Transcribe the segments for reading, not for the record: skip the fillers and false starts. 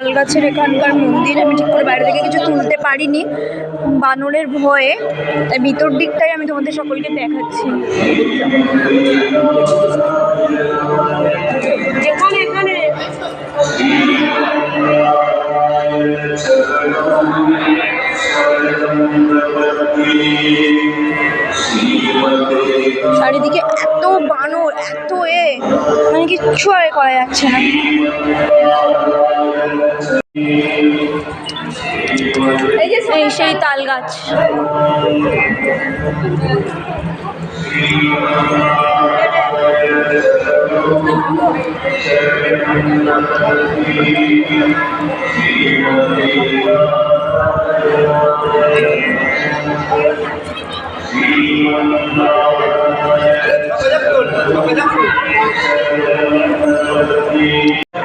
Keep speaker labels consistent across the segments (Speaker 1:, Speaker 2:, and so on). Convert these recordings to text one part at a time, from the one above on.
Speaker 1: তালগাছের এখানকার মন্দির আমি ঠিক করে বাইরে থেকে কিছু তুলতে পারিনি বানরের ভয়ে, তাই ভিতর দিকটাই আমি তোমাদের সকলকে দেখাচ্ছি। চারিদিকে এত বানর, এত মানে কিচ্ছু আর করা যাচ্ছে না। এই সেই তাল গাছ।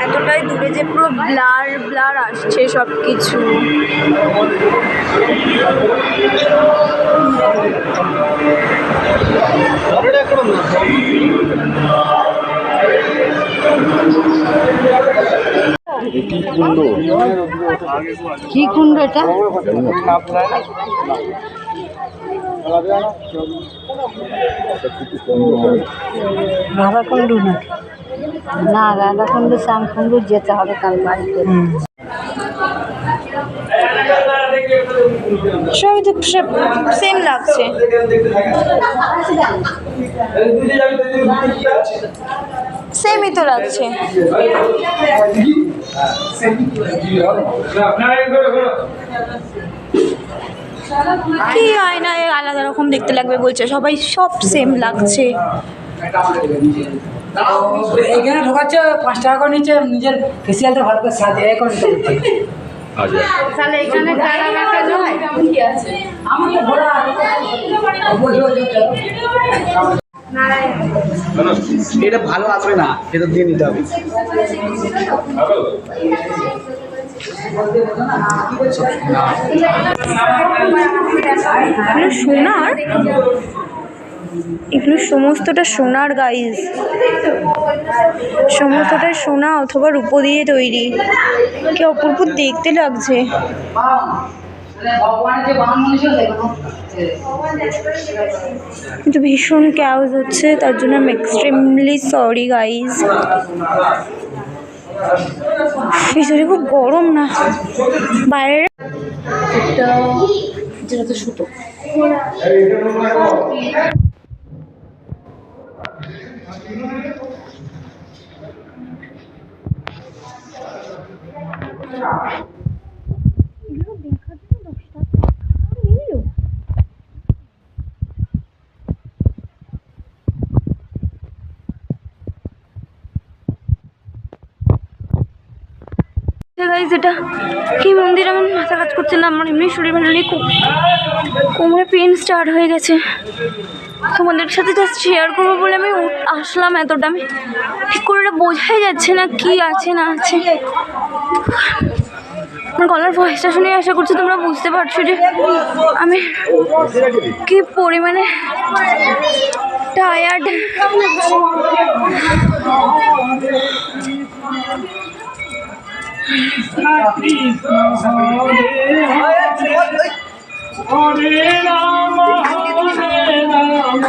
Speaker 1: এতটাই দূরে যে পুরো ব্লার ব্লার আসছে সব কিছু।
Speaker 2: কি কুণ্ড এটা? রাধাকুণ্ড না, রাধাকুণ্ড শ্যামকুণ্ড যেতে হবে কাল বাড়িতে।
Speaker 1: সবই তো সেম লাগছে। সেমই তো লাগছে। কি আয়নায় আলাদা রকম দেখতে লাগবে বলছে সবাই, সব সেম লাগছে।
Speaker 2: এইখানে ঢোকাচ্ছে 5 টাকা করে নিচ্ছে, নিজের ফেসিয়ালটা ভালো করে সাজিয়ে এখন
Speaker 1: তাহলে এখানে
Speaker 3: এটা ভালো আসবে না, এটা দিয়ে নিতে হবে।
Speaker 1: সোনার, এগুলো সমস্তটা সোনার গাইজ, সমস্তটাই সোনা অথবা রূপো দিয়ে তৈরি। কি অপূর্ব দেখতে লাগছে। কিন্তু ভীষণ ক্যাওস হচ্ছে, তার জন্য আমি এক্সট্রিমলি সরি গাইজ। ভিতরে খুব গরম না, বাইরে যেটা তো সুতো। এটা কি মন্দির আমার মাথা কাজ করছে না, আমার এমনি শরীর ভালো নেই, কোমরে পেন স্টার্ট হয়ে গেছে। তোমাদের সাথে জাস্ট শেয়ার করবো বলে আমি আসলাম, এতটা আমি ঠিক করে বোঝাই যাচ্ছে না কি আছে না আছে। আমার গলার ভয়েসটা শুনে আশা করছি তোমরা বুঝতে পারছো যে আমি কি পরিমাণে টায়ার্ড।
Speaker 4: হরে রাম হরে রাম